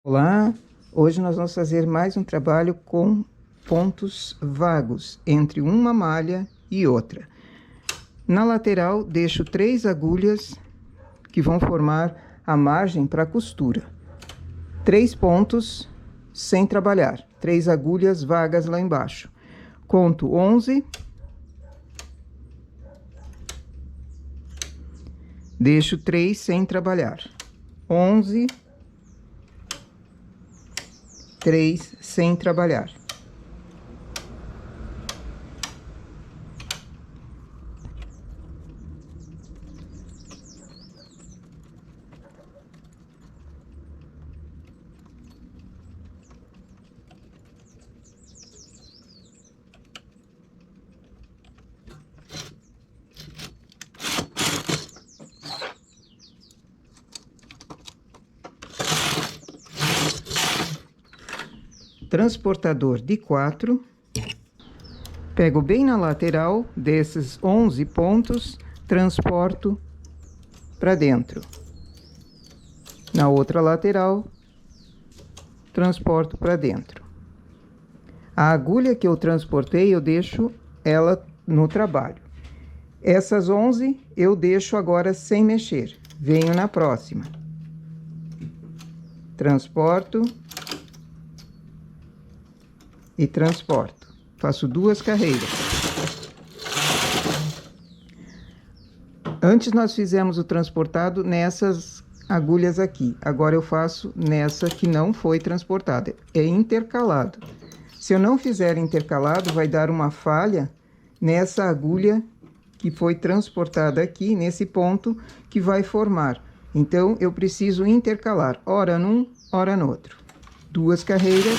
Olá, hoje nós vamos fazer mais um trabalho com pontos vagos entre uma malha e outra. Na lateral deixo 3 agulhas que vão formar a margem para a costura. 3 pontos sem trabalhar, 3 agulhas vagas lá embaixo. Conto 11, deixo 3 sem trabalhar. 11, 3 sem trabalhar. Transportador de 4, pego bem na lateral desses 11 pontos, transporto para dentro. Na outra lateral, transporto para dentro. A agulha que eu transportei, eu deixo ela no trabalho. Essas 11 eu deixo agora sem mexer. Venho na próxima. Transporto e transporto. Faço 2 carreiras. Antes nós fizemos o transportado nessas agulhas aqui. Agora eu faço nessa que não foi transportada. É intercalado. Se eu não fizer intercalado, vai dar uma falha nessa agulha que foi transportada aqui, nesse ponto que vai formar. Então, eu preciso intercalar, ora num, ora no outro. 2 carreiras.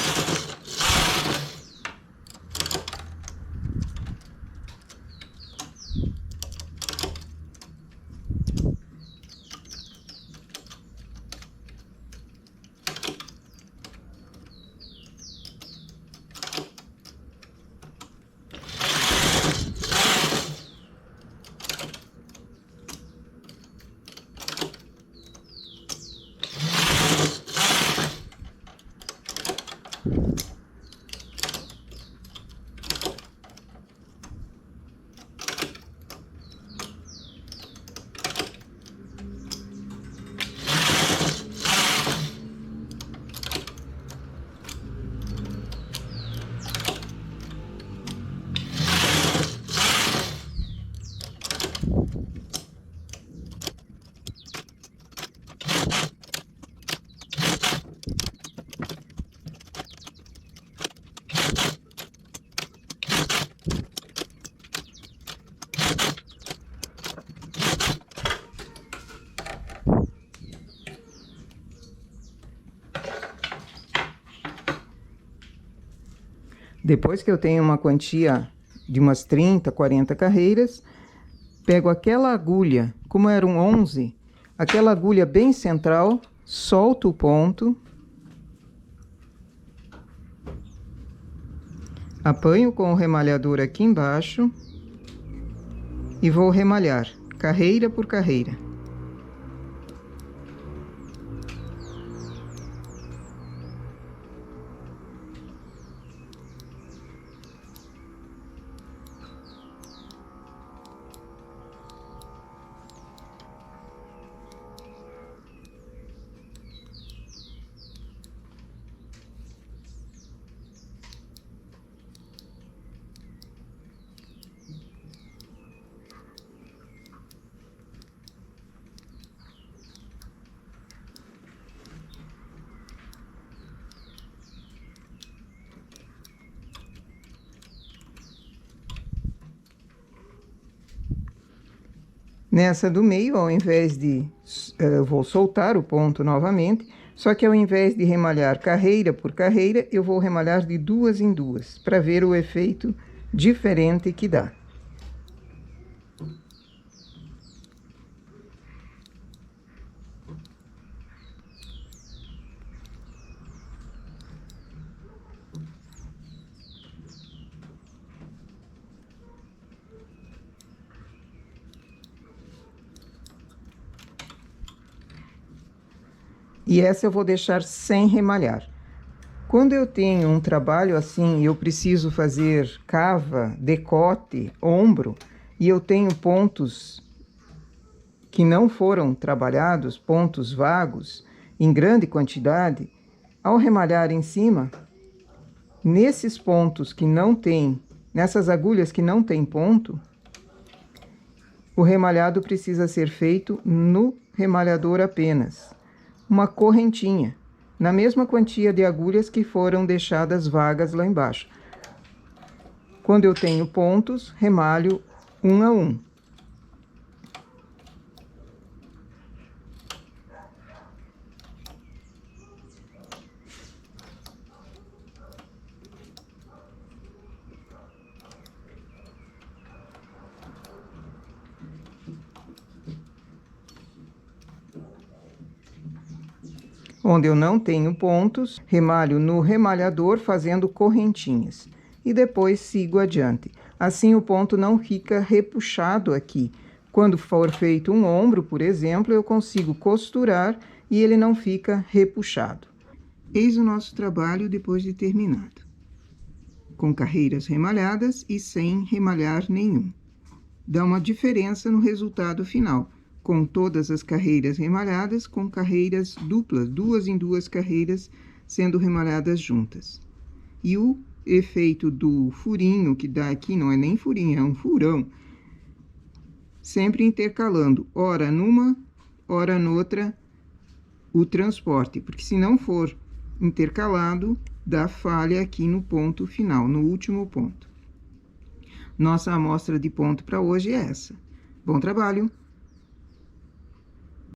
Depois que eu tenho uma quantia de umas 30, 40 carreiras, pego aquela agulha, como eram 11, aquela agulha bem central, solto o ponto, apanho com o remalhador aqui embaixo e vou remalhar, carreira por carreira. Nessa do meio, ao invés de... eu vou soltar o ponto novamente, só que ao invés de remalhar carreira por carreira, eu vou remalhar de 2 em 2, para ver o efeito diferente que dá. E essa eu vou deixar sem remalhar. Quando eu tenho um trabalho assim, eu preciso fazer cava, decote, ombro, e eu tenho pontos que não foram trabalhados, pontos vagos, em grande quantidade, ao remalhar em cima, nesses pontos que não tem, nessas agulhas que não tem ponto, o remalhado precisa ser feito no remalhador apenas. Uma correntinha, na mesma quantia de agulhas que foram deixadas vagas lá embaixo. Quando eu tenho pontos, remalho um a um. Onde eu não tenho pontos, remalho no remalhador fazendo correntinhas. E depois sigo adiante. Assim o ponto não fica repuxado aqui. Quando for feito um ombro, por exemplo, eu consigo costurar e ele não fica repuxado. Eis o nosso trabalho depois de terminado. Com carreiras remalhadas e sem remalhar nenhum. Dá uma diferença no resultado final. Com todas as carreiras remalhadas, com carreiras duplas, 2 em 2 carreiras sendo remalhadas juntas. E o efeito do furinho que dá aqui, não é nem furinho, é um furão, sempre intercalando, ora numa, ora noutra, o transporte, porque se não for intercalado, dá falha aqui no ponto final, no último ponto. Nossa amostra de ponto para hoje é essa. Bom trabalho!